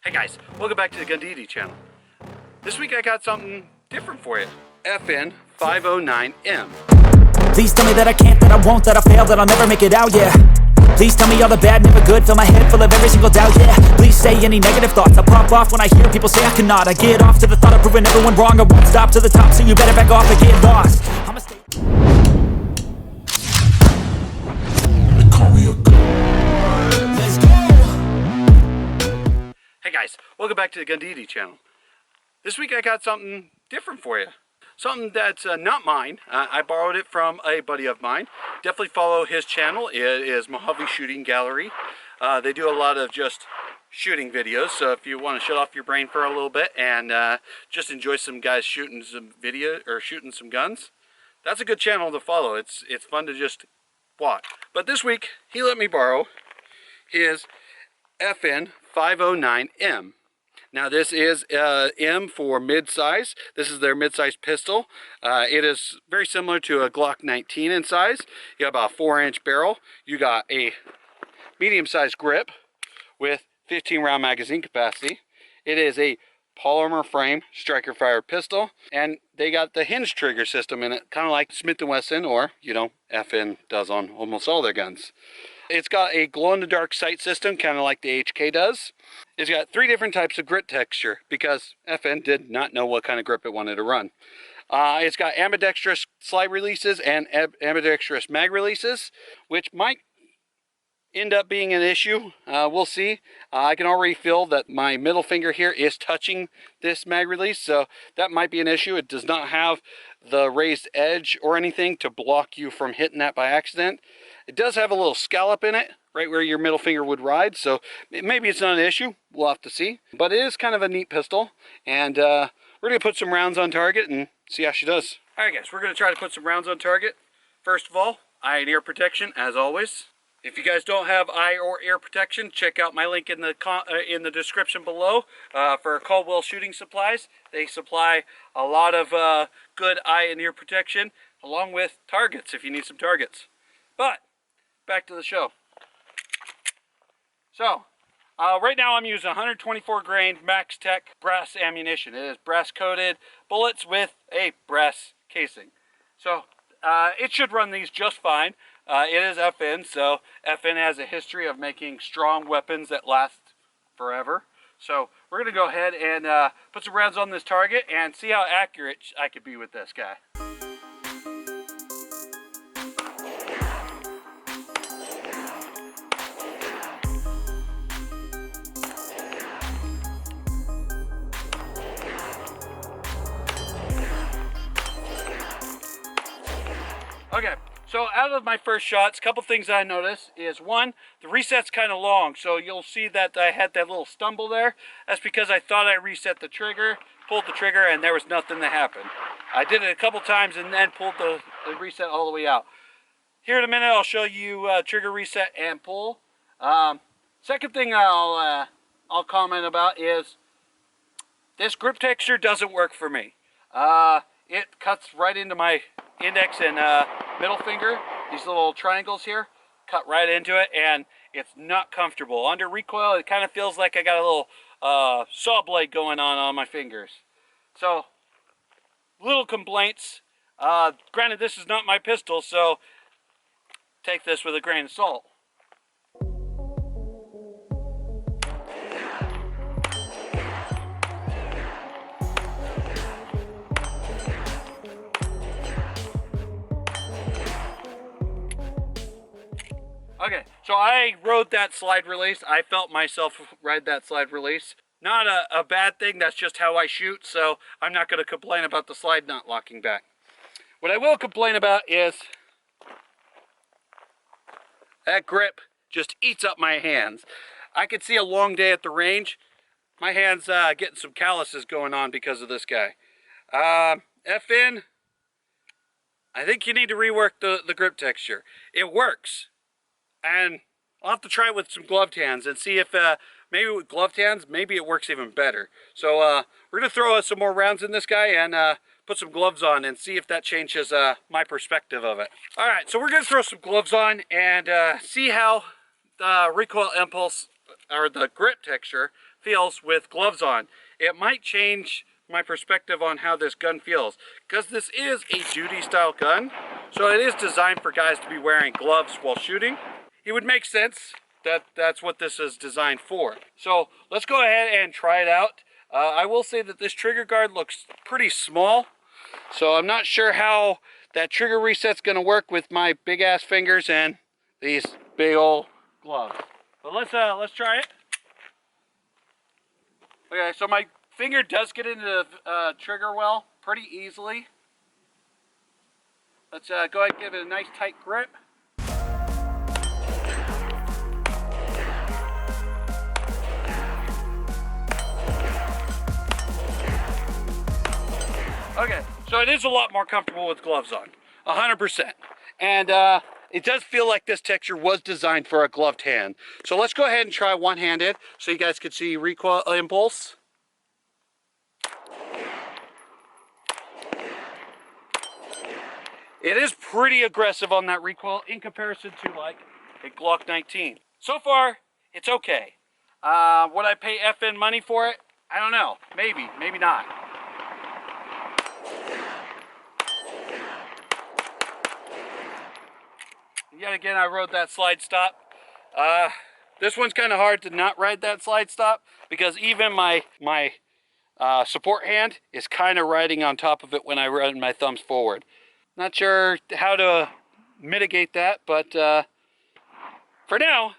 Hey guys, welcome back to the Gundidi channel. This week I got something different for you. FN 509M. Please tell me that I can't, that I won't, that I fail, that I'll never make it out, yeah. Please tell me all the bad, never good, fill my head full of every single doubt, yeah. Please say any negative thoughts, I pop off when I hear people say I cannot. I get off to the thought of proving everyone wrong, I won't stop to the top, so you better back off and get lost. I'ma stay. They call me a gun. Let's go. Hey guys, welcome back to the Gundidi channel. This week I got something different for you. Something that's not mine. I borrowed it from a buddy of mine. Definitely follow his channel. It is Mojave Shooting Gallery. They do a lot of just shooting videos, so if you want to shut off your brain for a little bit and just enjoy some guys shooting some video or shooting some guns, that's a good channel to follow. It's fun to just watch. But this week he let me borrow his FN 509M. Now this is M for mid-size. This is their mid-size pistol. It is very similar to a Glock 19 in size. You got about a 4-inch barrel. You got a medium-sized grip with 15-round magazine capacity. It is a polymer frame striker fire pistol, and they got the hinge trigger system in it, kind of like Smith & Wesson, or you know, FN does on almost all their guns. It's got a glow-in-the-dark sight system, kind of like the HK does. It's got 3 different types of grip texture, because FN did not know what kind of grip it wanted to run. It's got ambidextrous slide releases and ambidextrous mag releases, which might end up being an issue. We'll see. I can already feel that my middle finger here is touching this mag release, so that might be an issue. It does not have the raised edge or anything to block you from hitting that by accident. It does have a little scallop in it, right where your middle finger would ride, so maybe it's not an issue. We'll have to see. But it is kind of a neat pistol, and we're going to put some rounds on target and see how she does. Alright guys, we're going to try to put some rounds on target. First of all, eye and ear protection, as always. If you guys don't have eye or ear protection, check out my link in the description below for Caldwell shooting supplies. They supply a lot of good eye and ear protection, along with targets if you need some targets. But back to the show. So, right now I'm using 124 grain Max Tech brass ammunition. It is brass coated bullets with a brass casing. So, it should run these just fine. It is FN, so FN has a history of making strong weapons that last forever. So, we're going to go ahead and put some rounds on this target and see how accurate I could be with this guy. Okay, so out of my first shots, a couple things I noticed is, one, the reset's kind of long, so you'll see that I had that little stumble there. That's because I thought I reset the trigger, pulled the trigger, and there was nothing that happened. I did it a couple times and then pulled the reset all the way out. Here in a minute, I'll show you trigger reset and pull. Second thing I'll comment about is this grip texture doesn't work for me. It cuts right into my index and middle finger. These little triangles here cut right into it, and it's not comfortable. Under recoil, it kind of feels like I got a little saw blade going on my fingers. So, little complaints. Granted, this is not my pistol, so take this with a grain of salt. Okay, so I rode that slide release. I felt myself ride that slide release. Not a bad thing, that's just how I shoot, so I'm not going to complain about the slide not locking back. What I will complain about is that grip just eats up my hands. I could see a long day at the range. My hands getting some calluses going on because of this guy. FN, I think you need to rework the grip texture. It works. And I'll have to try it with some gloved hands and see if maybe with gloved hands, maybe it works even better. So we're going to throw some more rounds in this guy and put some gloves on and see if that changes my perspective of it. All right, so we're going to throw some gloves on and see how the recoil impulse or the grip texture feels with gloves on. It might change my perspective on how this gun feels, because this is a duty style gun, so it is designed for guys to be wearing gloves while shooting. It would make sense that that's what this is designed for. So let's go ahead and try it out. I will say that this trigger guard looks pretty small, so I'm not sure how that trigger reset's going to work with my big ass fingers and these big old gloves. But let's try it. Okay, so my finger does get into the trigger well pretty easily. Let's go ahead and give it a nice tight grip. Okay, so it is a lot more comfortable with gloves on, 100%. And it does feel like this texture was designed for a gloved hand. So let's go ahead and try one-handed so you guys can see recoil impulse. It is pretty aggressive on that recoil in comparison to like a Glock 19. So far, it's okay. Would I pay FN money for it? I don't know. Maybe, maybe not. Yet again, I rode that slide stop. This one's kind of hard to not ride that slide stop because even my support hand is kind of riding on top of it when I run my thumbs forward. Not sure how to mitigate that, but for now,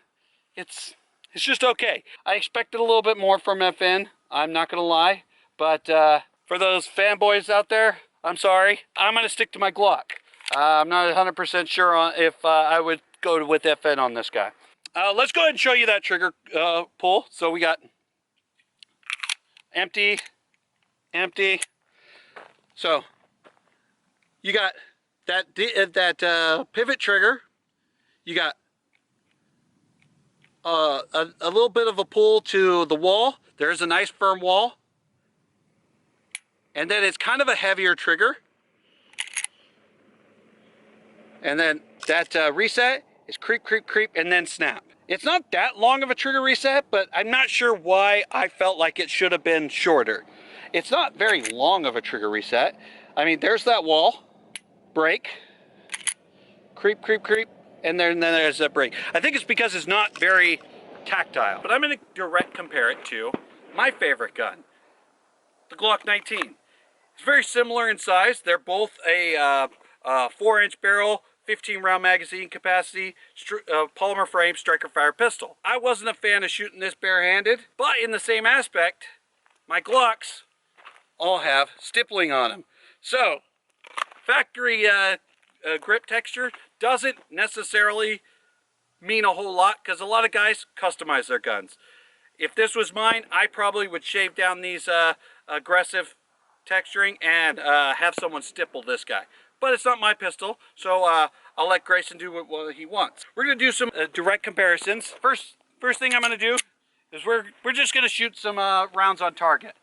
it's just okay. I expected a little bit more from FN, I'm not gonna lie, but for those fanboys out there, I'm sorry. I'm gonna stick to my Glock. I'm not 100% sure on if I would go with FN on this guy. Let's go ahead and show you that trigger pull. So we got empty, empty. So you got that pivot trigger. You got a little bit of a pull to the wall. There's a nice firm wall. And then it's kind of a heavier trigger. And then that reset is creep, creep, creep, and then snap. It's not that long of a trigger reset, but I'm not sure why I felt like it should have been shorter. It's not very long of a trigger reset. I mean, there's that wall, break, creep, creep, creep, and then there's that break. I think it's because it's not very tactile. But I'm going to direct compare it to my favorite gun, the Glock 19. It's very similar in size. They're both a 4-inch barrel, 15 round magazine capacity, polymer frame, striker fire pistol. I wasn't a fan of shooting this barehanded, but in the same aspect, my Glocks all have stippling on them. So, factory grip texture doesn't necessarily mean a whole lot because a lot of guys customize their guns. If this was mine, I probably would shave down these aggressive texturing and have someone stipple this guy. But it's not my pistol, so I'll let Grayson do what he wants. We're gonna do some direct comparisons. First thing I'm gonna do is we're just gonna shoot some rounds on target.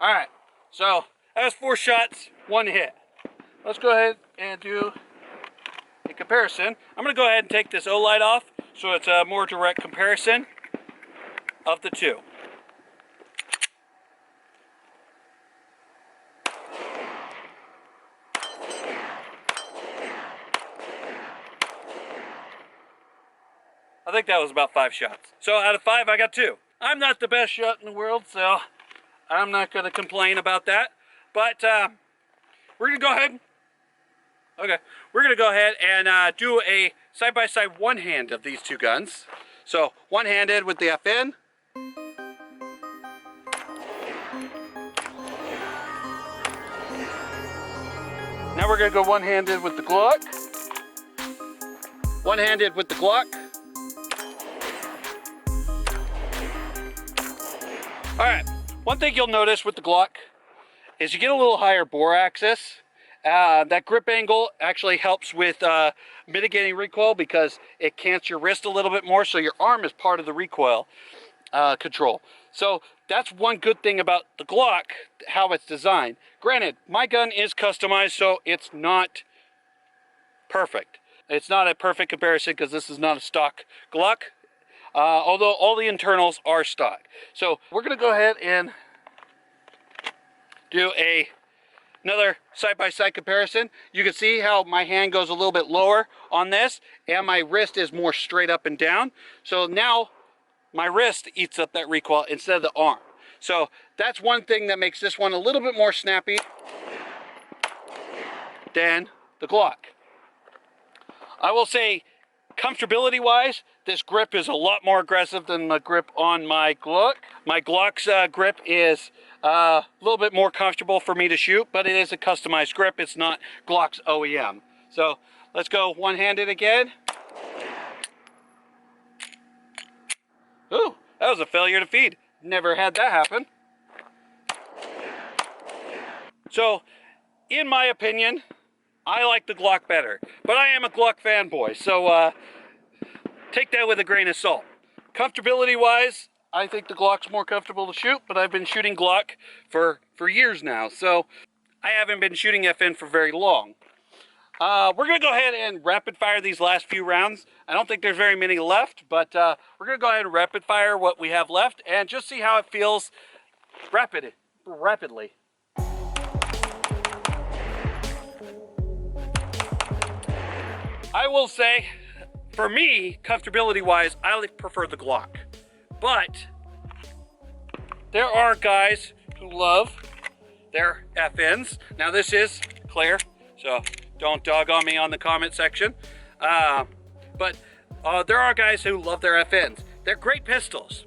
All right, so that was 4 shots, 1 hit. Let's go ahead and do a comparison. I'm gonna go ahead and take this O-light off so it's a more direct comparison of the two. I think that was about 5 shots. So out of 5, I got 2. I'm not the best shot in the world, so I'm not going to complain about that. But we're going to go ahead. Okay, we're going to go ahead and do a side-by-side one-hand of these two guns. So one-handed with the FN. Now we're going to go one-handed with the Glock. One-handed with the Glock. Alright, one thing you'll notice with the Glock is you get a little higher bore axis. That grip angle actually helps with mitigating recoil because it cants your wrist a little bit more, so your arm is part of the recoil control. So that's one good thing about the Glock, how it's designed. Granted, my gun is customized, so it's not perfect. It's not a perfect comparison because this is not a stock Glock, although all the internals are stock. So we're going to go ahead and do another side-by-side comparison. You can see how my hand goes a little bit lower on this, and my wrist is more straight up and down. So now my wrist eats up that recoil instead of the arm. So that's one thing that makes this one a little bit more snappy than the Glock. I will say, comfortability-wise, this grip is a lot more aggressive than the grip on my Glock. My Glock's grip is a little bit more comfortable for me to shoot, but it is a customized grip. It's not Glock's OEM. So let's go one-handed again. Ooh, that was a failure to feed. Never had that happen. So, in my opinion, I like the Glock better, but I am a Glock fanboy, so take that with a grain of salt. Comfortability-wise, I think the Glock's more comfortable to shoot, but I've been shooting Glock for years now, so I haven't been shooting FN for very long. We're going to go ahead and rapid fire these last few rounds. I don't think there's very many left, but we're going to go ahead and rapid fire what we have left and just see how it feels rapidly. I will say, for me, comfortability-wise, I prefer the Glock. But there are guys who love their FNs. Now this is clear, so don't dog on me on the comment section. But there are guys who love their FNs. They're great pistols.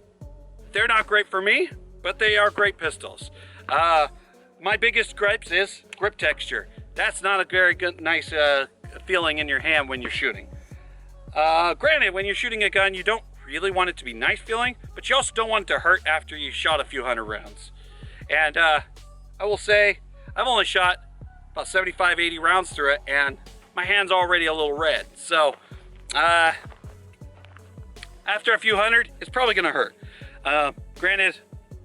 They're not great for me, but they are great pistols. My biggest gripes is grip texture. That's not a very good, nice feeling in your hand when you're shooting. Granted, when you're shooting a gun, you don't really want it to be nice feeling, but you also don't want it to hurt after you shot a few hundred rounds. And I will say, I've only shot about 75, 80 rounds through it, and my hand's already a little red. So, after a few hundred, it's probably gonna hurt. Granted,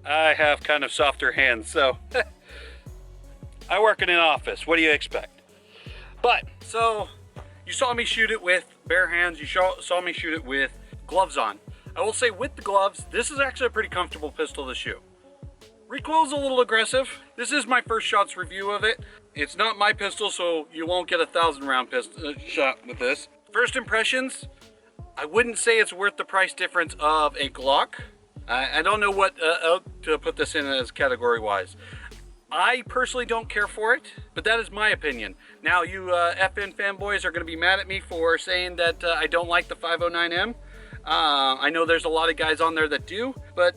I have kind of softer hands, so I work in an office. What do you expect? But, so, you saw me shoot it with bare hands. You saw me shoot it with gloves on. I will say with the gloves, this is actually a pretty comfortable pistol to shoot. Recoil's a little aggressive. This is my first shots review of it. It's not my pistol, so you won't get a 1,000-round pistol shot with this. First impressions, I wouldn't say it's worth the price difference of a Glock. I don't know what to put this in as category-wise. I personally don't care for it, but that is my opinion. Now, you FN fanboys are going to be mad at me for saying that I don't like the 509M. I know there's a lot of guys on there that do, but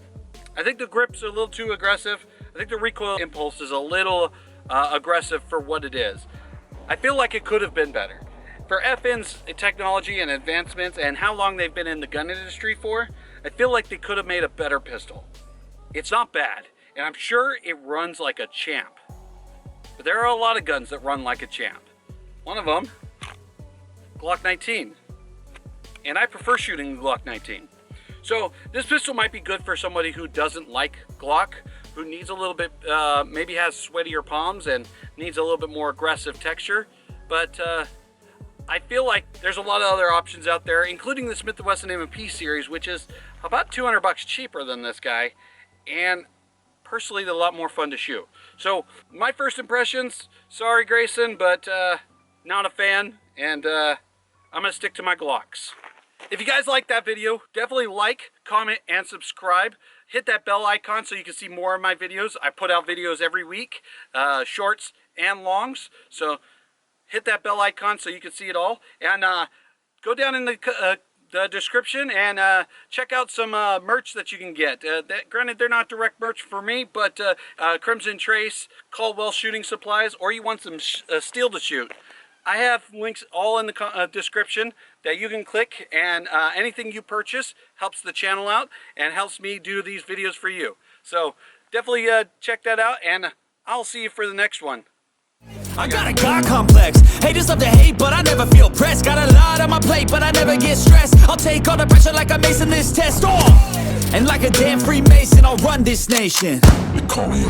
I think the grip's a little too aggressive. I think the recoil impulse is a little aggressive for what it is. I feel like it could have been better. For FN's technology and advancements and how long they've been in the gun industry for, I feel like they could have made a better pistol. It's not bad, and I'm sure it runs like a champ. But there are a lot of guns that run like a champ. One of them, Glock 19. And I prefer shooting the Glock 19. So this pistol might be good for somebody who doesn't like Glock, who needs a little bit, maybe has sweatier palms and needs a little bit more aggressive texture. But I feel like there's a lot of other options out there, including the Smith & Wesson M&P series, which is about $200 cheaper than this guy, and personally a lot more fun to shoot. So my first impressions, sorry Grayson, but not a fan, and I'm gonna stick to my Glocks. If you guys like that video, definitely like, comment, and subscribe. Hit that bell icon so you can see more of my videos. I put out videos every week, shorts and longs, so hit that bell icon so you can see it all. And go down in the description and check out some merch that you can get. Granted, they're not direct merch for me, but Crimson Trace, Caldwell shooting supplies, or you want some steel to shoot. I have links all in the description that you can click, and anything you purchase helps the channel out and helps me do these videos for you. So definitely check that out, and I'll see you for the next one. I got a God complex. Haters love to hate, but I never feel pressed. Got a lot on my plate, but I never get stressed. I'll take all the pressure like I'm acing this test. And like a damn Freemason, I'll run this nation. They call me a